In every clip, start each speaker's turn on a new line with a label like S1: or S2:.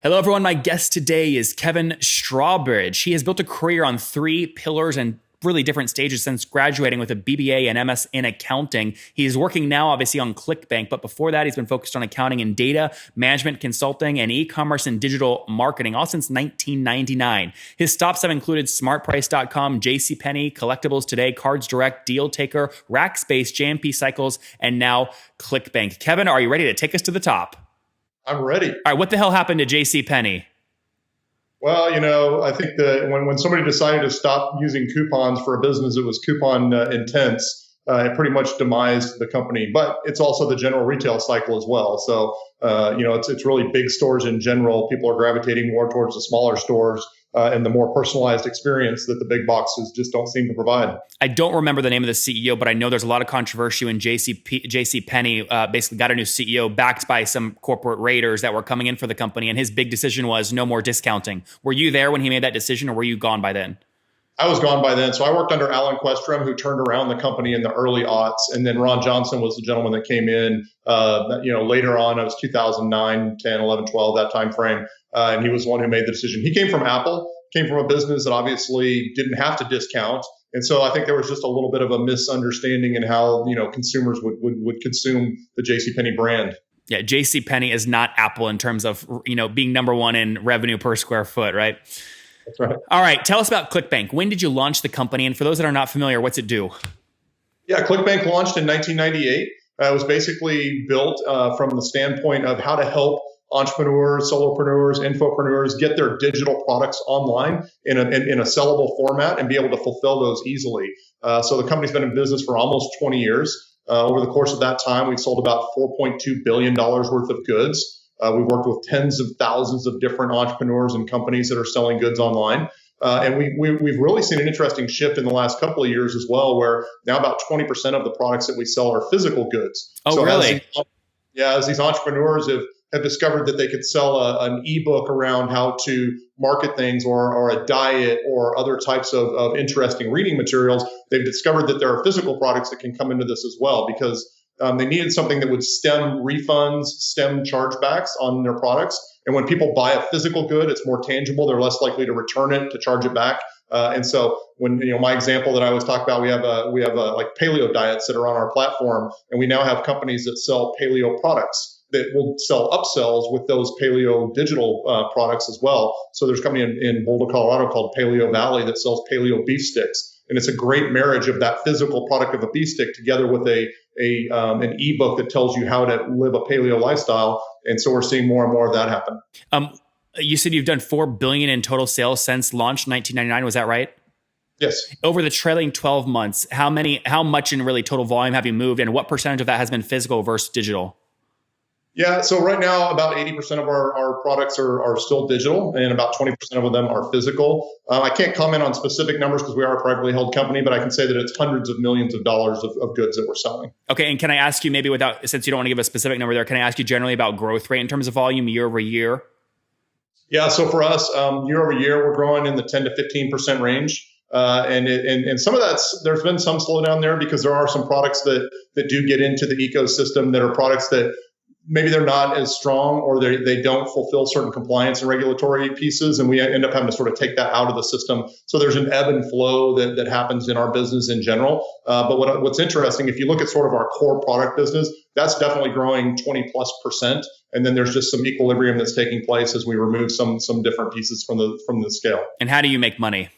S1: Hello, everyone. My guest today is Kevin Strawbridge. He has built a career on three pillars and really different stages since graduating with a BBA and MS in accounting. He's working now, obviously, on ClickBank, but before that, he's been focused on accounting and data, management consulting, and e-commerce and digital marketing, all since 1999. His stops have included smartprice.com, JCPenney, CollectiblesToday, Cards Direct, Deal Taker, Rackspace, JMP Cycles, and now ClickBank. Kevin, are you ready to take us to the top?
S2: I'm ready. All
S1: right, what the hell happened to JCPenney?
S2: Well, I think that when somebody decided to stop using coupons for a business that was coupon intense, it pretty much demised the company. But it's also the general retail cycle as well. So, it's really big stores in general. People are gravitating more towards the smaller stores and the more personalized experience that the big boxes just don't seem to provide.
S1: I don't remember the name of the CEO, but I know there's a lot of controversy when JCPenney basically got a new CEO backed by some corporate raiders that were coming in for the company. And his big decision was no more discounting. Were you there when he made that decision, or were you gone by then?
S2: I was gone by then. So I worked under Alan Questrom, who turned around the company in the early aughts. And then Ron Johnson was the gentleman that came in, later on. It was 2009, 10, 11, 12, that time frame. And he was the one who made the decision. He came from Apple, came from a business that obviously didn't have to discount. And so I think there was just a little bit of a misunderstanding in how, consumers would consume the JCPenney brand.
S1: Yeah, JCPenney is not Apple in terms of, being number one in revenue per square foot, right?
S2: That's right.
S1: All right. Tell us about ClickBank. When did you launch the company? And for those that are not familiar, what's it do?
S2: Yeah, ClickBank launched in 1998. It was basically built from the standpoint of how to help entrepreneurs, solopreneurs, infopreneurs get their digital products online in a sellable format and be able to fulfill those easily. So the company's been in business for almost 20 years. Over the course of that time, we've sold about $4.2 billion worth of goods. We've worked with tens of thousands of different entrepreneurs and companies that are selling goods online. And we've really seen an interesting shift in the last couple of years as well, where now about 20% of the products that we sell are physical goods.
S1: Oh, so really?
S2: As these entrepreneurs have discovered that they could sell an ebook around how to market things or a diet or other types of interesting reading materials, they've discovered that there are physical products that can come into this as well, because they needed something that would stem refunds, stem chargebacks on their products. And when people buy a physical good, it's more tangible. They're less likely to return it, to charge it back. And so when, my example that I always talk about, we have like paleo diets that are on our platform, and we now have companies that sell paleo products that will sell upsells with those paleo digital products as well. So there's a company in Boulder, Colorado called Paleo Valley that sells paleo beef sticks. And it's a great marriage of that physical product of a beef stick together with an ebook that tells you how to live a paleo lifestyle. And so we're seeing more and more of that happen.
S1: You said you've done $4 billion in total sales since launch 1999. Was that right?
S2: Yes.
S1: Over the trailing 12 months, how much in really total volume have you moved, and what percentage of that has been physical versus digital?
S2: Yeah, so right now, about 80% of our products are still digital, and about 20% of them are physical. I can't comment on specific numbers because we are a privately held company, but I can say that it's hundreds of millions of dollars of goods that we're selling. Okay,
S1: and can I ask you maybe since you don't want to give a specific number there, can I ask you generally about growth rate in terms of volume year over year?
S2: Yeah, so for us, year over year, we're growing in the 10 to 15% range. And some of there's been some slowdown there because there are some products that do get into the ecosystem that are products that maybe they're not as strong, or they don't fulfill certain compliance and regulatory pieces, and we end up having to sort of take that out of the system. So there's an ebb and flow that happens in our business in general. But what's interesting, if you look at sort of our core product business, that's definitely growing 20+%. And then there's just some equilibrium that's taking place as we remove some different pieces from the scale.
S1: And how do you make money?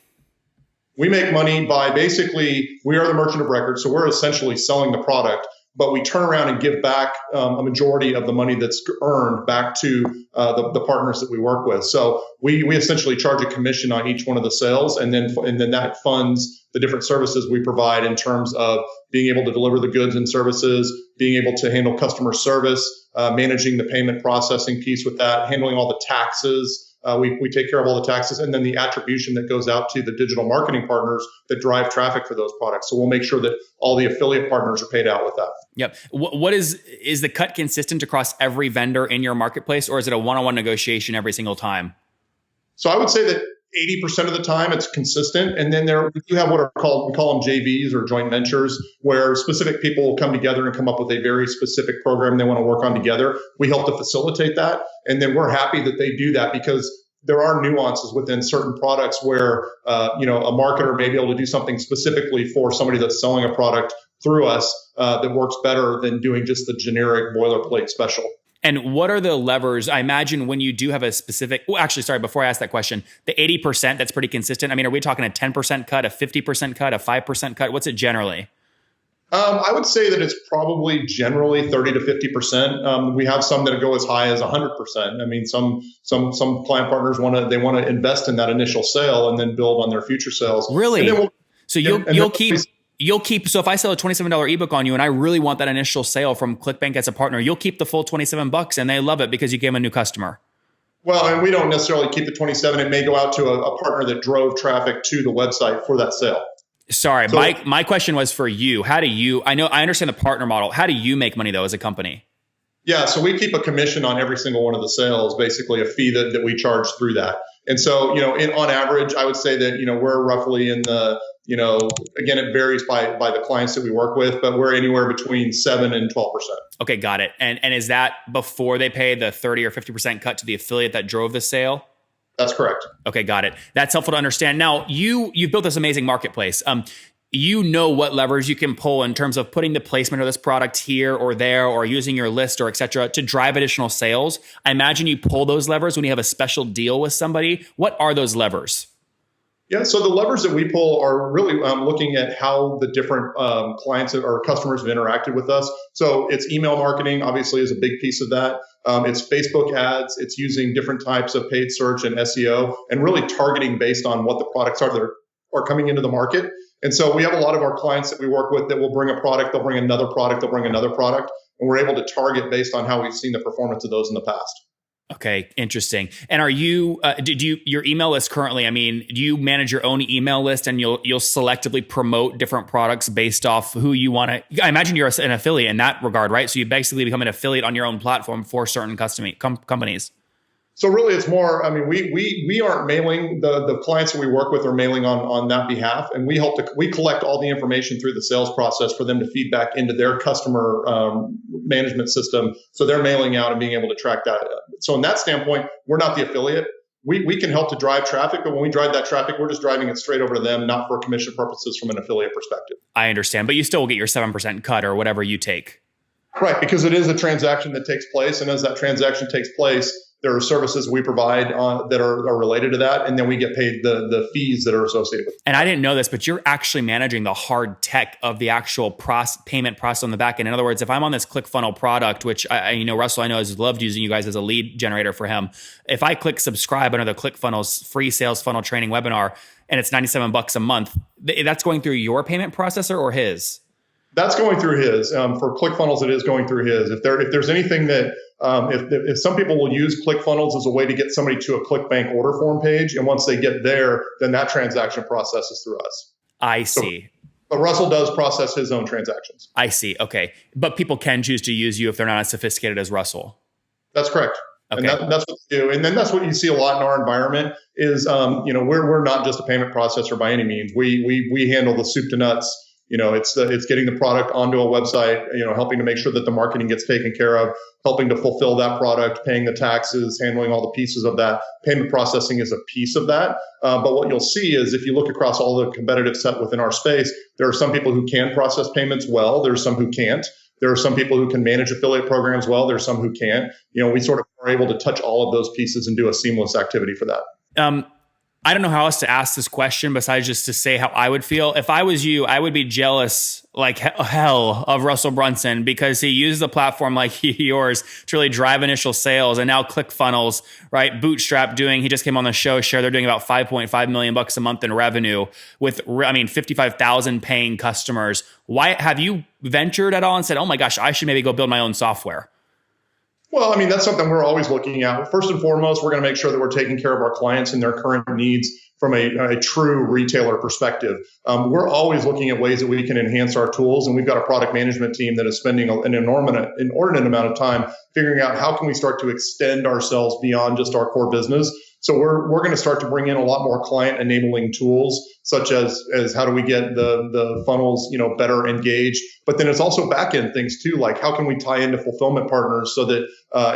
S2: We make money by basically, we are the merchant of record. So we're essentially selling the product, but we turn around and give back a majority of the money that's earned back to the partners that we work with. So we essentially charge a commission on each one of the sales, and then that funds the different services we provide in terms of being able to deliver the goods and services, being able to handle customer service, managing the payment processing piece with that, handling all the taxes. We take care of all the taxes, and then the attribution that goes out to the digital marketing partners that drive traffic for those products. So we'll make sure that all the affiliate partners are paid out with that.
S1: Yep. What is the cut consistent across every vendor in your marketplace, or is it a one-on-one negotiation every single time?
S2: So I would say that 80% of the time it's consistent. And then we do have we call them JVs or joint ventures, where specific people will come together and come up with a very specific program they want to work on together. We help to facilitate that. And then we're happy that they do that, because there are nuances within certain products where, a marketer may be able to do something specifically for somebody that's selling a product through us that works better than doing just the generic boilerplate special.
S1: And what are the levers? I imagine when you do have a specific, before I ask that question, the 80%, that's pretty consistent. I mean, are we talking a 10% cut, a 50% cut, a 5% cut? What's it generally?
S2: I would say that it's probably generally 30 to 50%. We have some that go as high as 100%. I mean, some client partners want to invest in that initial sale and then build on their future sales.
S1: Really? So you'll keep, so if I sell a $27 ebook on you and I really want that initial sale from ClickBank as a partner, you'll keep the full $27 and they love it because you gave them a new customer.
S2: Well, and we don't necessarily keep the 27. It may go out to a partner that drove traffic to the website for that sale.
S1: Sorry, so, my question was for you. I understand the partner model. How do you make money though as a company?
S2: Yeah, so we keep a commission on every single one of the sales, basically a fee that we charge through that. And so, on average, I would say that, we're roughly in the, again, it varies by the clients that we work with, but we're anywhere between 7 and 12%.
S1: Okay, got it. And is that before they pay the 30 or 50% cut to the affiliate that drove the sale?
S2: That's correct.
S1: Okay, got it. That's helpful to understand. Now, you've built this amazing marketplace. You know what levers you can pull in terms of putting the placement of this product here or there, or using your list or et cetera to drive additional sales. I imagine you pull those levers when you have a special deal with somebody. What are those levers?
S2: Yeah, so the levers that we pull are really looking at how the different clients or customers have interacted with us. So it's email marketing, obviously, is a big piece of that. It's Facebook ads. It's using different types of paid search and SEO, and really targeting based on what the products are that are coming into the market. And so we have a lot of our clients that we work with that will bring a product, they'll bring another product, they'll bring another product, and we're able to target based on how we've seen the performance of those in the past.
S1: Okay, interesting. And are you, your email list currently, do you manage your own email list and you'll selectively promote different products based off who you want to, I imagine you're an affiliate in that regard, right? So you basically become an affiliate on your own platform for certain companies.
S2: So really it's more, we aren't mailing, the clients that we work with are mailing on that behalf. And we collect all the information through the sales process for them to feed back into their customer management system. So they're mailing out and being able to track that. So in that standpoint, we're not the affiliate. We can help to drive traffic, but when we drive that traffic, we're just driving it straight over to them, not for commission purposes from an affiliate perspective.
S1: I understand, but you still will get your 7% cut or whatever you take.
S2: Right, because it is a transaction that takes place. And as that transaction takes place, there are services we provide that are related to that, and then we get paid the fees that are associated with it.
S1: And I didn't know this, but you're actually managing the hard tech of the actual payment process on the back end. In other words, if I'm on this ClickFunnels product, which Russell has loved using you guys as a lead generator for him. If I click subscribe under the ClickFunnels free sales funnel training webinar, and it's $97 a month, that's going through your payment processor or his?
S2: That's going through his. For ClickFunnels, it is going through his. If there's anything that if some people will use ClickFunnels as a way to get somebody to a ClickBank order form page, and once they get there, then that transaction processes through us.
S1: I see.
S2: But Russell does process his own transactions.
S1: I see. Okay, but people can choose to use you if they're not as sophisticated as Russell.
S2: That's correct. Okay. And that's what we do. And then that's what you see a lot in our environment is, we're not just a payment processor by any means. We handle the soup to nuts. It's getting the product onto a website, helping to make sure that the marketing gets taken care of, helping to fulfill that product, paying the taxes, handling all the pieces of that. Payment processing is a piece of that. But what you'll see is if you look across all the competitive set within our space, there are some people who can process payments well. There's some who can't. There are some people who can manage affiliate programs well. There's some who can't. We sort of are able to touch all of those pieces and do a seamless activity for that.
S1: I don't know how else to ask this question besides just to say how I would feel. If I was you, I would be jealous like hell of Russell Brunson because he uses a platform like yours to really drive initial sales. And now ClickFunnels, right? Bootstrap he just came on the show, they're doing about $5.5 million a month in revenue with, 55,000 paying customers. Why have you ventured at all and said, oh my gosh, I should maybe go build my own software?
S2: Well, that's something we're always looking at. First and foremost, we're going to make sure that we're taking care of our clients and their current needs from a true retailer perspective. We're always looking at ways that we can enhance our tools. And we've got a product management team that is spending an inordinate amount of time figuring out how can we start to extend ourselves beyond just our core business So we're going to start to bring in a lot more client enabling tools, such as how do we get the funnels, better engaged. But then it's also back end things too, like how can we tie into fulfillment partners so that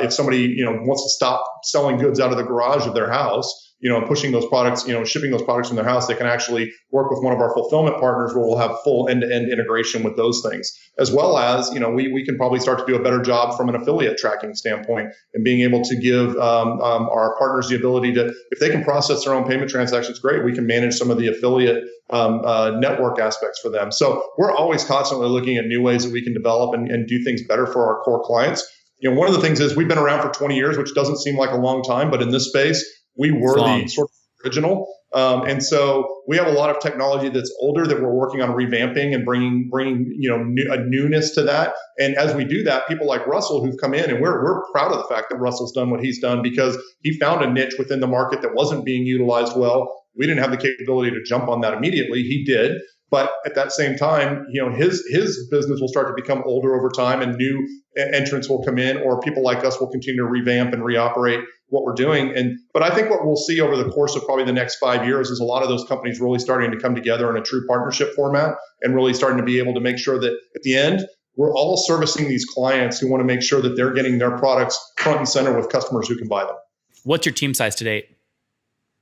S2: if somebody wants to stop selling goods out of the garage of their house, pushing those products, shipping those products from their house, they can actually work with one of our fulfillment partners where we'll have full end-to-end integration with those things, as well as, we can probably start to do a better job from an affiliate tracking standpoint and being able to give our partners the ability to, if they can process their own payment transactions, great, we can manage some of the affiliate network aspects for them. So we're always constantly looking at new ways that we can develop and do things better for our core clients. One of the things is we've been around for 20 years, which doesn't seem like a long time, but in this space, we were the sort of original. And so we have a lot of technology that's older that we're working on revamping and bringing a newness to that. And as we do that, people like Russell who've come in, and we're proud of the fact that Russell's done what he's done because he found a niche within the market that wasn't being utilized well. We didn't have the capability to jump on that immediately. He did. But at that same time, his business will start to become older over time and new entrants will come in, or people like us will continue to revamp and reoperate what we're doing. But I think what we'll see over the course of probably the next 5 years is a lot of those companies really starting to come together in a true partnership format and really starting to be able to make sure that at the end, we're all servicing these clients who want to make sure that they're getting their products front and center with customers who can buy them.
S1: What's your team size to date?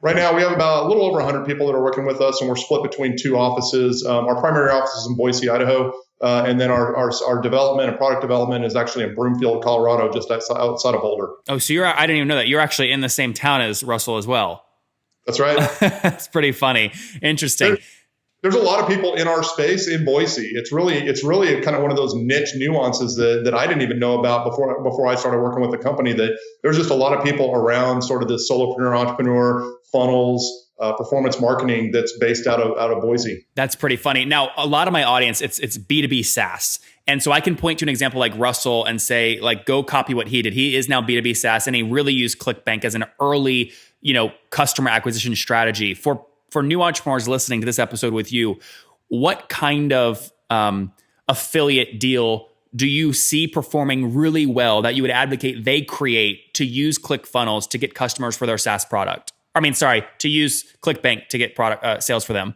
S2: Right now, we have about a little over 100 people that are working with us, and we're split between two offices. Our primary office is in Boise, Idaho, and then our development and product development is actually in Broomfield, Colorado, just outside of Boulder.
S1: Oh, so I didn't even know that. You're actually in the same town as Russell as well.
S2: That's right.
S1: That's pretty funny. Interesting.
S2: There's a lot of people in our space in Boise. It's really kind of one of those niche nuances that I didn't even know about before I started working with the company, that there's just a lot of people around sort of this solopreneur, entrepreneur, funnels, performance marketing that's based out of Boise.
S1: That's pretty funny. Now, a lot of my audience, it's B2B SaaS. And so I can point to an example like Russell and say, like, go copy what he did. He is now B2B SaaS, and he really used ClickBank as an early, customer acquisition strategy. For new entrepreneurs listening to this episode with you, what kind of affiliate deal do you see performing really well that you would advocate they create to use ClickFunnels to get customers for their SaaS product? To use ClickBank to get product sales for them.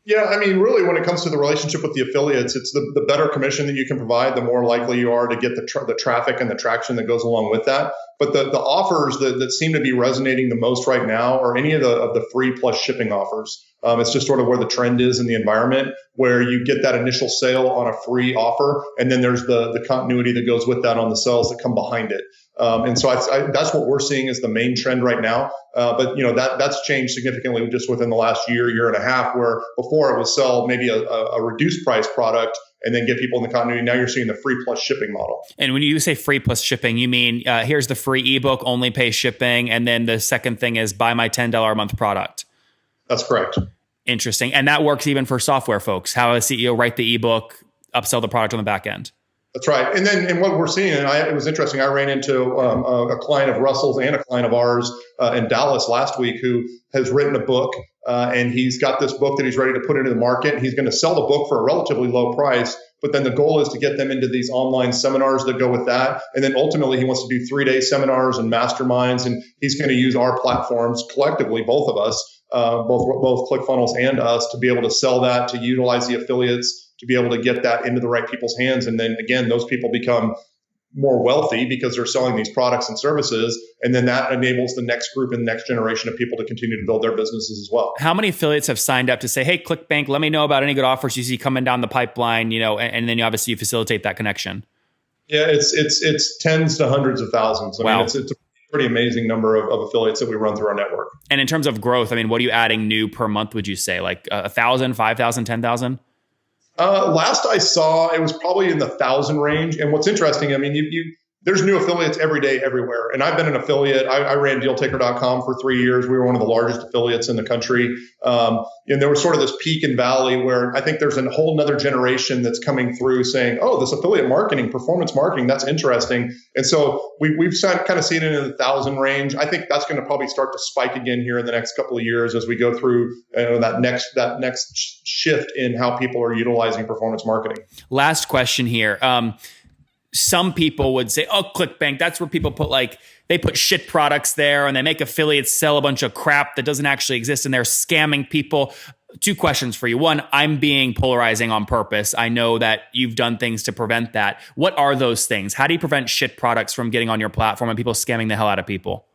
S2: Yeah, really, when it comes to the relationship with the affiliates, it's the better commission that you can provide, the more likely you are to get the traffic and the traction that goes along with that. But the offers that seem to be resonating the most right now are any of the free plus shipping offers. It's just sort of where the trend is in the environment, where you get that initial sale on a free offer, and then there's the continuity that goes with that on the sales that come behind it. And so that's what we're seeing as the main trend right now. But that's changed significantly just within the last year and a half, where before it was sell maybe a reduced price product and then get people in the continuity. Now you're seeing the free plus shipping model.
S1: And when you say free plus shipping, you mean here's the free ebook, only pay shipping, and then the second thing is buy my $10 a month product.
S2: That's correct.
S1: Interesting. And that works even for software folks. How a CEO write the ebook, upsell the product on the back end.
S2: That's right. And what we're seeing, and it was interesting, I ran into a client of Russell's and a client of ours in Dallas last week who has written a book, and he's got this book that he's ready to put into the market. He's going to sell the book for a relatively low price, but then the goal is to get them into these online seminars that go with that. And then ultimately he wants to do 3-day seminars and masterminds, and he's going to use our platforms collectively, both of us, both ClickFunnels and us, to be able to sell that, to utilize the affiliates, to be able to get that into the right people's hands. And then again, those people become more wealthy because they're selling these products and services. And then that enables the next group and the next generation of people to continue to build their businesses as well. How
S1: many affiliates have signed up to say, hey, ClickBank, let me know about any good offers you see coming down the pipeline, and then obviously you facilitate that connection?
S2: Yeah, it's tens to hundreds of thousands.
S1: Wow.
S2: It's a pretty amazing number of affiliates that we run through our network.
S1: And in terms of growth, what are you adding new per month, would you say? Like 1,000, 5,000, 10,000?
S2: Last I saw, it was probably in the 1,000 range. And what's interesting, there's new affiliates every day, everywhere. And I've been an affiliate. I ran dealtaker.com for 3 years. We were one of the largest affiliates in the country. And there was sort of this peak and valley where I think there's a whole nother generation that's coming through saying, oh, this affiliate marketing, performance marketing, that's interesting. And so we've kind of seen it in the 1,000 range. I think that's going to probably start to spike again here in the next couple of years as we go through that next shift in how people are utilizing performance marketing.
S1: Last question here. Some people would say, oh, ClickBank, that's where people put like they put shit products there and they make affiliates sell a bunch of crap that doesn't actually exist and they're scamming people. Two questions for you. One, I'm being polarizing on purpose. I know that you've done things to prevent that. What are those things? How do you prevent shit products from getting on your platform and people scamming the hell out of people?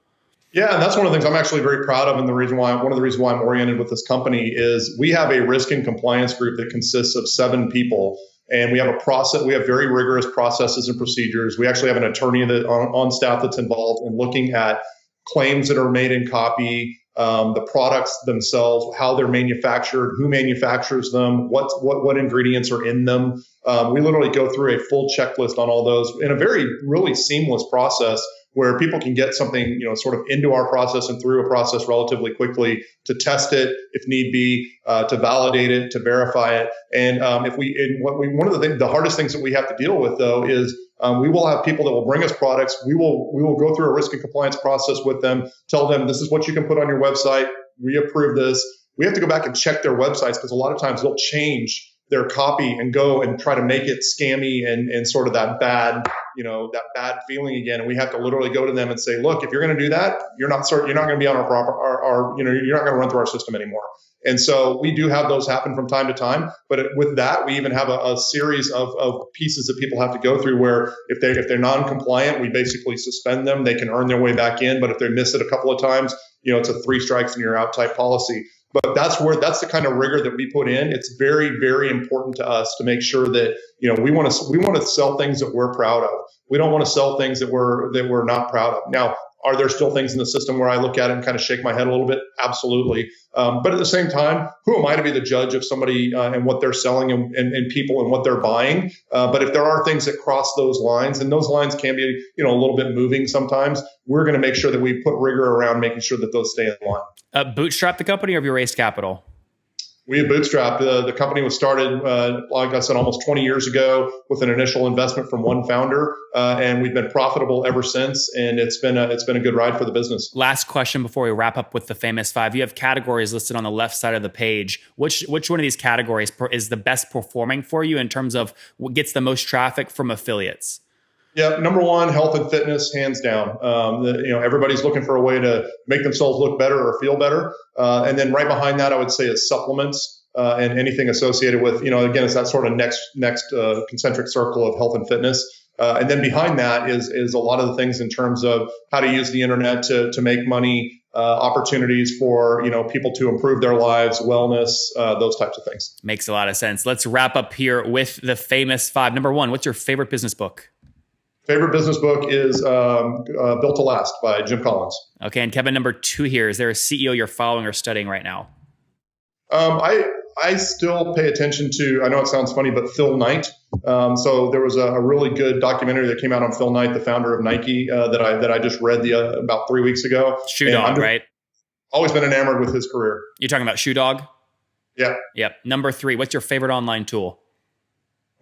S2: Yeah, and that's one of the things I'm actually very proud of. And one of the reasons why I'm oriented with this company is we have a risk and compliance group that consists of 7 people. And we have a process. We have very rigorous processes and procedures. We actually have an attorney that on staff that's involved in looking at claims that are made in copy, the products themselves, how they're manufactured, who manufactures them, what ingredients are in them. We literally go through a full checklist on all those in a very really seamless process where people can get something, sort of into our process and through a process relatively quickly to test it if need be, to validate it, to verify it. And one of the hardest things that we have to deal with though is we will have people that will bring us products. We will go through a risk and compliance process with them, tell them this is what you can put on your website. We approve this. We have to go back and check their websites because a lot of times they'll change their copy and go and try to make it scammy and sort of that bad feeling again. And we have to literally go to them and say, look, if you're going to do that, you're not going to be on you're not going to run through our system anymore. And so we do have those happen from time to time. But with that, we even have a series of pieces that people have to go through where if they're non-compliant, we basically suspend them. They can earn their way back in. But if they miss it a couple of times, it's a 3 strikes and you're out type policy. But that's the kind of rigor that we put in. It's very, very important to us to make sure that, we want to sell things that we're proud of. We don't want to sell things that we're not proud of. Now, are there still things in the system where I look at it and kind of shake my head a little bit? Absolutely. But at the same time, who am I to be the judge of somebody and what they're selling and people and what they're buying? But if there are things that cross those lines, and those lines can be, a little bit moving sometimes, we're going to make sure that we put rigor around making sure that those stay in line.
S1: Bootstrap the company, or have you raised capital?
S2: We have bootstrapped. The company was started, like I said, almost 20 years ago with an initial investment from one founder, and we've been profitable ever since. And it's been a good ride for the business.
S1: Last question before we wrap up with the famous 5. You have categories listed on the left side of the page. Which one of these categories is the best performing for you in terms of what gets the most traffic from affiliates?
S2: Yeah, number 1, health and fitness, hands down. Everybody's looking for a way to make themselves look better or feel better. And then right behind that, I would say is supplements and anything associated with, again, it's that sort of next concentric circle of health and fitness. And then behind that is a lot of the things in terms of how to use the internet to make money, opportunities for people to improve their lives, wellness, those types of things.
S1: Makes a lot of sense. Let's wrap up here with the famous 5. Number 1, what's your favorite business book?
S2: Favorite business book is Built to Last by Jim Collins.
S1: Okay, and Kevin, number 2 here. Is there a CEO you're following or studying right now?
S2: I still pay attention to, I know it sounds funny, but Phil Knight. So there was a really good documentary that came out on Phil Knight, the founder of Nike, that I just read about 3 weeks ago.
S1: Shoe Dog, right?
S2: Always been enamored with his career.
S1: You're talking about Shoe Dog?
S2: Yeah.
S1: Yep. Number 3, what's your favorite online tool?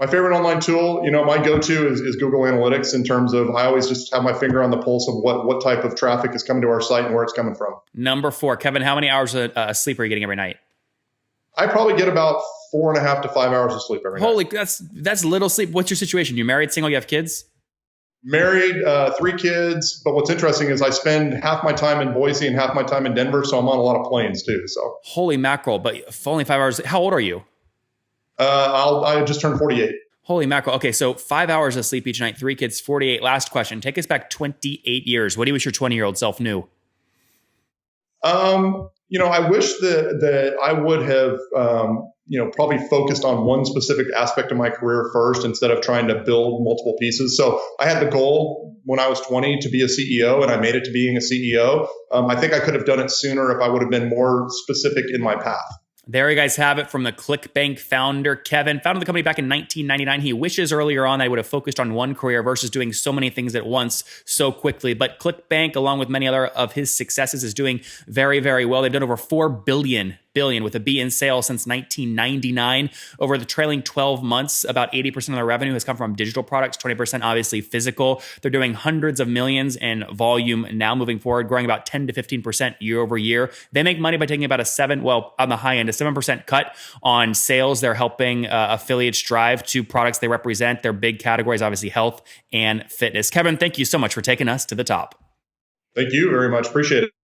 S2: My favorite online tool, my go-to is Google Analytics in terms of I always just have my finger on the pulse of what type of traffic is coming to our site and where it's coming from.
S1: Number 4, Kevin, how many hours of sleep are you getting every night?
S2: I probably get about 4.5 to 5 hours of sleep every night.
S1: Holy, that's little sleep. What's your situation? You married, single, you have kids?
S2: Married, 3 kids. But what's interesting is I spend half my time in Boise and half my time in Denver, so I'm on a lot of planes too. So
S1: holy mackerel! But only 5 hours. How old are you?
S2: I just turned 48.
S1: Holy mackerel. Okay, so 5 hours of sleep each night, 3 kids, 48. Last question. Take us back 28 years. What do you wish your 20-year-old self knew?
S2: I wish that I would have, probably focused on one specific aspect of my career first instead of trying to build multiple pieces. So I had the goal when I was 20 to be a CEO, and I made it to being a CEO. I think I could have done it sooner if I would have been more specific in my path.
S1: There you guys have it from the ClickBank founder, Kevin. Founded the company back in 1999. He wishes earlier on I would have focused on one career versus doing so many things at once so quickly. But ClickBank, along with many other of his successes, is doing very, very well. They've done over $4 billion with a B in sales since 1999. Over the trailing 12 months, about 80% of their revenue has come from digital products, 20% obviously physical. They're doing hundreds of millions in volume now moving forward, growing about 10 to 15% year over year. They make money by taking about on the high end, a 7% cut on sales. They're helping affiliates drive to products they represent. Their big categories, obviously health and fitness. Kevin, thank you so much for taking us to the top.
S2: Thank you very much. Appreciate it.